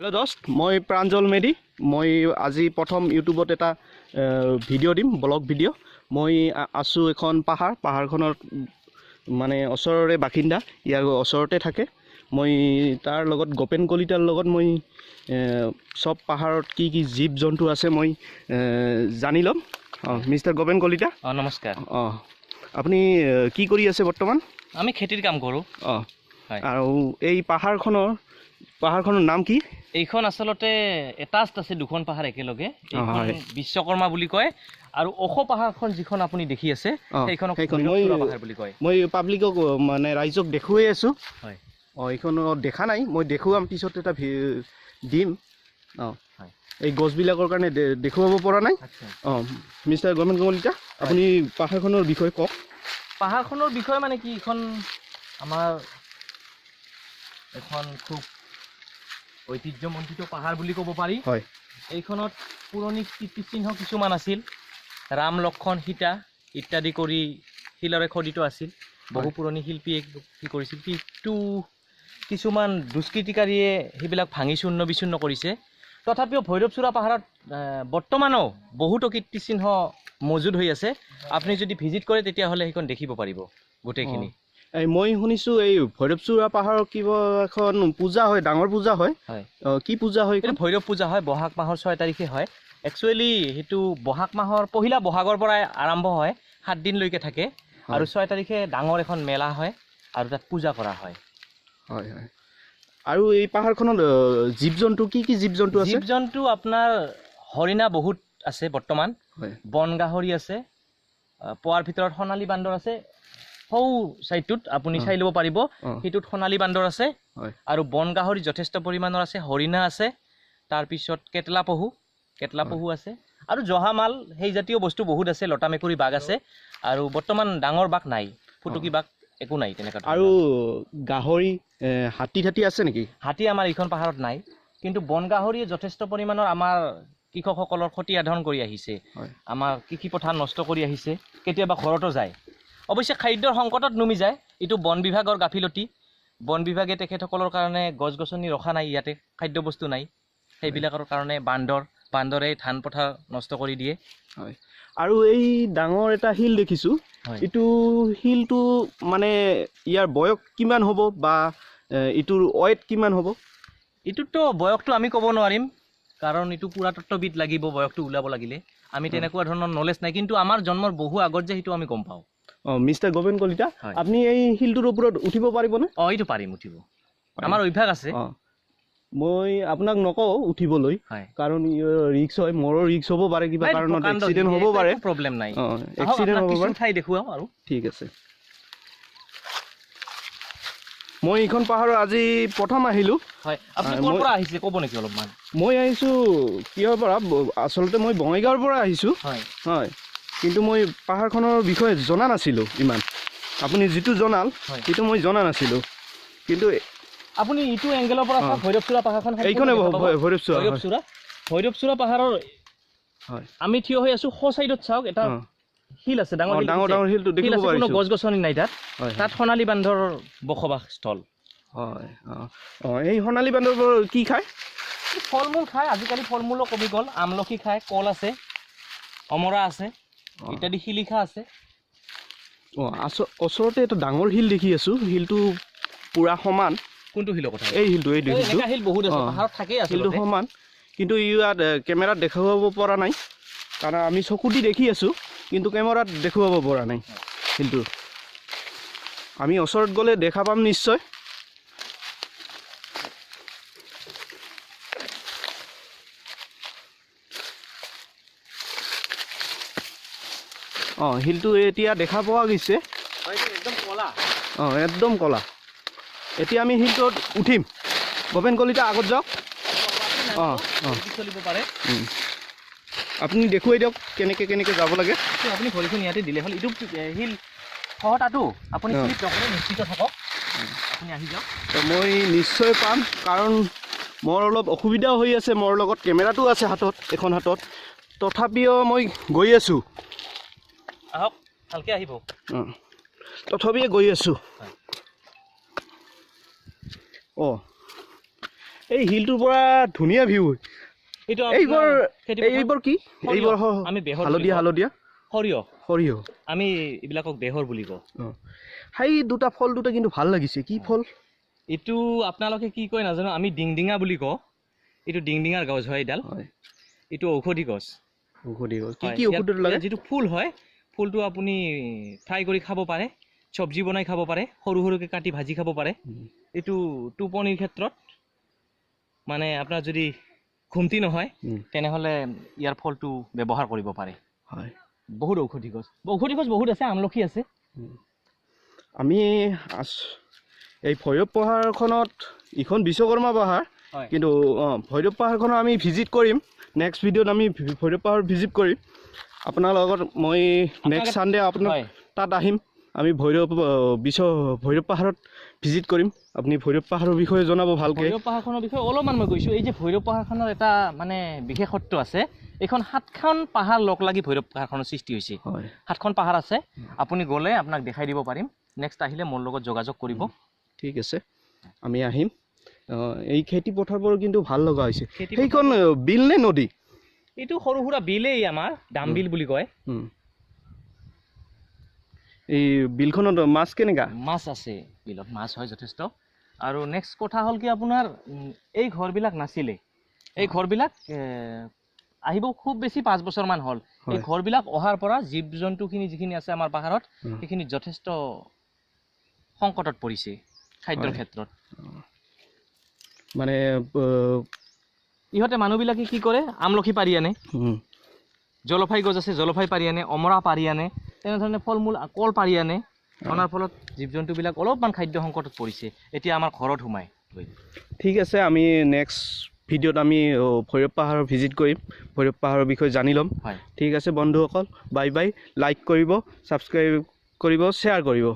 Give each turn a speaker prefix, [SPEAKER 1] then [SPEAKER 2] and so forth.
[SPEAKER 1] Hello' দোস্ত, মই প্ৰাঞ্জল মেধি। মই আজি প্ৰথম ইউটিউবত এটা ভিডিঅ' দিম, ব্লগ ভিডিঅ'। মই আছোঁ এখন পাহাৰখনৰ মানে ওচৰৰে বাসিন্দা, ইয়াৰ ওচৰতে থাকে। মই তাৰ লগত গোপেন কলিতাৰ লগত মই চব পাহাৰত কি কি জীৱ জন্তু আছে মই জানি ল'ম। মিষ্টাৰ গোপেন কলিতা।
[SPEAKER 2] নমস্কাৰ।
[SPEAKER 1] আপুনি কি কৰি আছে বৰ্তমান?
[SPEAKER 2] আমি খেতিৰ কাম কৰোঁ।
[SPEAKER 1] আৰু এই পাহাৰখনৰ নাম কি?
[SPEAKER 2] এইখন আচলতে এটাষ্ট আছে দুখন পাহাৰ একেলগে। এইখন বিশ্বকৰ্মা বুলি কয়। আৰু ওখ পাহাৰখন যিখন আপুনি দেখি আছে সেইখনক ভৈৰৱচূড়া পাহাৰ বুলি কয়।
[SPEAKER 1] মই পাব্লিকক মানে ৰাইজক দেখুৱাই আছোঁ।
[SPEAKER 2] হয়।
[SPEAKER 1] এইখন দেখা নাই, মই দেখুৱাম পিছত এটা দিম। এই গছবিলাকৰ কাৰণে দেখুৱাব পৰা নাই। মিষ্টাৰ গোপেন কলিতা, আপুনি পাহাৰখনৰ বিষয়ে কওক।
[SPEAKER 2] পাহাৰখনৰ বিষয়ে মানে কি, এইখন আমাৰ এখন খুব ঐতিহ্যমণ্ডিত পাহাৰ বুলি ক'ব পাৰি।
[SPEAKER 1] হয়।
[SPEAKER 2] এইখনত পুৰণি কীৰ্তিচিহ্ন কিছুমান আছিল। ৰাম লক্ষ্মণ সীতা ইত্যাদি কৰি শিলেৰে খোদিত আছিল। বহু পুৰণি শিল্পীয়ে কি কৰিছিল, কিন্তু কিছুমান দুষ্কৃতিকাৰীয়ে সেইবিলাক ভাঙি চূৰ্ণ বিচূৰ্ণ কৰিছে। তথাপিও ভৈৰৱচূড়া পাহাৰত বৰ্তমানো বহুতো কীৰ্তিচিহ্ন মজুদ হৈ আছে। আপুনি যদি ভিজিট কৰে তেতিয়াহ'লে সেইখন দেখিব পাৰিব গোটেইখিনি।
[SPEAKER 1] মই শুনিছোঁ এই ভৈৰৱচূড়া পাহাৰৰ কিবা এখন পূজা হয়, ডাঙৰ পূজা হয়। কি পূজা হয়?
[SPEAKER 2] এইটো ভৈৰৱ পূজা হয়, বহাগ মাহৰ 6 তাৰিখে হয়। একচুৱেলি সেইটো বহাগ মাহৰ পহিলা বহাগৰ পৰাই আৰম্ভ হয়, 7 দিনলৈকে থাকে। আৰু 6 তাৰিখে ডাঙৰ এখন মেলা হয় আৰু তাত পূজা কৰা হয়।
[SPEAKER 1] হয় হয়। আৰু এই পাহাৰখনত জীৱ জন্তু কি কি জীৱ জন্তু আছে?
[SPEAKER 2] জীৱ জন্তু আপোনাৰ হৰিণা বহুত আছে বৰ্তমান। বন গাহৰি আছে। পোৱাৰ ভিতৰত সোণালী বান্দৰ আছে। সৌ চাইডটোত আপুনি চাই ল'ব পাৰিব, সেইটোত সোণালী বান্দৰ আছে। আৰু বন গাহৰি যথেষ্ট পৰিমাণৰ আছে। হৰিণা আছে। তাৰপিছত কেটলা পহু আছে। আৰু জহামাল সেই জাতীয় বস্তু বহুত আছে। লতা মেকুৰী বাঘ আছে। আৰু বৰ্তমান ডাঙৰ বাঘ নাই, ফুটুকী বাঘ একো নাই তেনেকুৱা।
[SPEAKER 1] আৰু গাহৰি হাতী আছে নেকি?
[SPEAKER 2] হাতী আমাৰ এইখন পাহাৰত নাই, কিন্তু বন গাহৰিয়ে যথেষ্ট পৰিমাণৰ আমাৰ কৃষকসকলৰ ক্ষতি সাধন কৰি আহিছে। আমাৰ কৃষি পথাৰ নষ্ট কৰি আহিছে, কেতিয়াবা ঘৰতো যায়। অৱশ্যে খাদ্যৰ সংকটত নুমি যায়, এইটো বন বিভাগৰ গাফিলতি। বন বিভাগে তেখেতসকলৰ কাৰণে গছ গছনি ৰখা নাই, ইয়াতে খাদ্য বস্তু নাই। সেইবিলাকৰ কাৰণে বান্দৰে ধান পথাৰ নষ্ট কৰি দিয়ে।
[SPEAKER 1] হয়। আৰু এই ডাঙৰ এটা শিল দেখিছোঁ, এইটো শিলটো মানে ইয়াৰ বয়স কিমান হ'ব বা ইটোৰ ৱেইট কিমান হ'ব?
[SPEAKER 2] এইটোতো বয়সটো আমি ক'ব নোৱাৰিম, কাৰণ এইটো পুৰাতত্ত্ববিদ লাগিব বয়সটো ওলাব লাগিলে। আমি তেনেকুৱা ধৰণৰ নলেজ নাই, কিন্তু আমাৰ জন্মৰ বহু আগত যে সেইটো আমি গম পাওঁ।
[SPEAKER 1] মিষ্টাৰ গোপেন কলিতা, আপুনি এই শিলটোৰ ওপৰত উঠিব পাৰিবনে?
[SPEAKER 2] এইটো পাৰিম উঠিব, আমাৰ অভ্যাস আছে।
[SPEAKER 1] মই আপোনাক নকওঁ উঠিবলৈ, কাৰণ ৰিক্স হয়, মোৰো ৰিক্স হ'ব পাৰে, কিবা কাৰণত এক্সিডেণ্ট হ'ব পাৰে।
[SPEAKER 2] প্ৰব্লেম নাই,
[SPEAKER 1] এক্সিডেণ্ট হ'ব পাৰে।
[SPEAKER 2] ঠাই দেখুৱাম আৰু।
[SPEAKER 1] ঠিক আছে। মই এইখন পাহাৰৰ আজি প্ৰথম আহিলোঁ।
[SPEAKER 2] আপুনি ক'ৰ পৰা আহিছে ক'ব নেকি অলপমান?
[SPEAKER 1] মই আহিছোঁ কিহৰ পৰা, আচলতে মই বঙাইগাঁৱৰ পৰা আহিছোঁ। হয়। কিন্তু মই পাহাৰখনৰ বিষয়ে জনা নাছিলোঁ ইমান। আপুনি যিটো জনাল সেইটো মই জনা নাছিলোঁ। কিন্তু
[SPEAKER 2] আপুনি ইটো এংগেলৰ পৰা চাওক, ভৈৰৱচূড়া পাহাৰখন
[SPEAKER 1] এইখনে
[SPEAKER 2] ভৈৰৱচূড়া পাহাৰৰ আমি থিয় হৈ আছোঁ। সো চাইডত চাওক, এটা শিল আছে, ডাঙৰ
[SPEAKER 1] শিলটো দেখিব পাৰিছোঁ।
[SPEAKER 2] কোনো গছ গছনি নাই তাত সোণালী বান্দৰৰ বসবাসস্থল।
[SPEAKER 1] হয়। এই সোণালী বান্দৰবোৰ কি খায়?
[SPEAKER 2] ফল মূল খায়। আজিকালি ফল মূলো কমি গ'ল। আমলখি খায়, কল আছে, অমৰা আছে, ইত্যাদি শিলিখা আছে।
[SPEAKER 1] ওচৰতে এটা ডাঙৰ শিল দেখি আছোঁ, শিলটো পুৰা সমান।
[SPEAKER 2] কোনটো শিলৰ কথা?
[SPEAKER 1] এই শিলটো
[SPEAKER 2] শিল বহুত আছে, পাহাৰত থাকেই আছে।
[SPEAKER 1] শিলটো সমান, কিন্তু ইয়াত কেমেৰাত দেখুৱাব পৰা নাই, কাৰণ আমি চকু দি দেখি আছোঁ, কিন্তু কেমেৰাত দেখুৱাব পৰা নাই শিলটো। আমি ওচৰত গ'লে দেখা পাম নিশ্চয়। শিলটো এতিয়া দেখা পোৱা গৈছে। একদম ক'লা। এতিয়া আমি শিলটোত উঠিম। গোপেন কলিতা আগত যাওক।
[SPEAKER 2] চলিব পাৰে।
[SPEAKER 1] আপুনি দেখুৱাই দিয়ক কেনেকৈ যাব লাগে।
[SPEAKER 2] আপুনি ভৰিখন ইয়াতে দিলে হ'ল। এইটো শিল সহতাটো আপুনি শ্লিপ নকৰে, নিশ্চিত থাকক। আপুনি আহি যাওক।
[SPEAKER 1] মই নিশ্চয় পাম, কাৰণ মোৰ অলপ অসুবিধাও হৈ আছে। মোৰ লগত কেমেৰাটো আছে এখন হাতত, তথাপিও মই গৈ আছোঁ।
[SPEAKER 2] আহক, ভালকৈ আহিব।
[SPEAKER 1] তথাপিও গৈ আছোঁ। এই হিলটোৰ পৰা ধুনীয়া ভিউ
[SPEAKER 2] এইটো
[SPEAKER 1] এইবোৰ
[SPEAKER 2] খেতি
[SPEAKER 1] এইবোৰ কি এইবোৰ
[SPEAKER 2] আমি বেহৰ
[SPEAKER 1] হালধীয়া হালধীয়া
[SPEAKER 2] সৰিয়হ
[SPEAKER 1] সৰিয়হ
[SPEAKER 2] আমি এইবিলাকক বেহৰ বুলি কওঁ
[SPEAKER 1] সেই দুটা ফল দুটা কিন্তু ভাল লাগিছে কি ফল
[SPEAKER 2] এইটো আপোনালোকে কি কয় নাজানো আমি ডিংডিঙা বুলি কওঁ এইটো ডিংডিঙাৰ গছ হয় এইডাল এইটো ঔষধি গছ
[SPEAKER 1] ঔষধি গছ কি কি ঔষধ লাগে
[SPEAKER 2] যিটো ফুল হয় ফুলটো আপুনি ফ্ৰাই কৰি খাব পাৰে চব্জি বনাই খাব পাৰে সৰু সৰুকৈ কাটি ভাজি খাব পাৰে এইটো টোপনিৰ ক্ষেত্ৰত মানে আপোনাৰ যদি ঘুমটি নহয় তেনেহ'লে ইয়াৰ ফলটো ব্যৱহাৰ কৰিব পাৰে
[SPEAKER 1] হয়
[SPEAKER 2] বহুত ঔষধি গছ বহুত আছে আমলখি আছে
[SPEAKER 1] আমি এই ভৈৰৱ পাহাৰখনত ইখন বিশ্বকৰ্মা পাহাৰ কিন্তু ভৈৰৱ পাহাৰখনত আমি ভিজিট কৰিম নেক্সট ভিডিঅ'ত আমি ভৈৰৱ পাহাৰ ভিজিট কৰিম আপোনাৰ লগত মই নেক্সট ছানডে আপোনাৰ তাত আহিম আমি ভৈৰৱ পাহাৰত ভিজিট কৰিম আপুনি ভৈৰৱ পাহাৰৰ বিষয়ে জনাব ভালকৈ
[SPEAKER 2] ভৈৰৱ পাহাৰখনৰ বিষয়ে অলপমান মই কৈছোঁ এই যে ভৈৰৱ পাহাৰখনৰ এটা মানে বিশেষত্ব আছে এইখন 7খন পাহাৰ লগ লাগি ভৈৰৱ পাহাৰখনৰ সৃষ্টি হৈছে 7খন পাহাৰ আছে আপুনি গ'লে আপোনাক দেখাই দিব পাৰিম নেক্সট আহিলে মোৰ লগত যোগাযোগ কৰিব
[SPEAKER 1] ঠিক আছে আমি আহিম এই খেতি পথাৰবোৰ কিন্তু ভাল লগা হৈছে সেইখন বিল নে নদী
[SPEAKER 2] এইটো সৰু সুৰা বিলেই আমাৰ দামবিল বুলি কয়
[SPEAKER 1] এই বিলখনত মাছ কেনেকা
[SPEAKER 2] মাছ আছে বিলত মাছ হয় যথেষ্ট আৰু নেক্সট কথা হ'ল কি আপোনাৰ এই ঘৰবিলাক নাছিলে এই ঘৰবিলাক আহিব খুব বেছি 5 বছৰমান হ'ল এই ঘৰবিলাক অহাৰ পৰা জীৱ জন্তুখিনি যিখিনি আছে আমাৰ পাহাৰত সেইখিনি যথেষ্ট সংকটত পৰিছে খাদ্যৰ ক্ষেত্ৰত
[SPEAKER 1] মানে
[SPEAKER 2] ইহঁতে মানুহবিলাকে কি কৰে আমলখি পাৰি আনে জলফাই গছ আছে জলফাই পাৰি আনে অমৰা পাৰি আনে তেনেধৰণে ফল মূল কল পাৰি আনে অনাৰ ফলত জীৱ জন্তুবিলাক অলপমান খাদ্য সংকটত পৰিছে এতিয়া আমাৰ ঘৰত সোমাই
[SPEAKER 1] ঠিক আছে আমি নেক্সট ভিডিঅ'ত আমি ভৈৰৱ পাহাৰৰ ভিজিট কৰিম ভৈৰৱ পাহাৰৰ বিষয়ে জানি ল'ম ঠিক আছে বন্ধুসকল বাই বাই লাইক কৰিব ছাবস্ক্ৰাইব কৰিব শ্বেয়াৰ কৰিব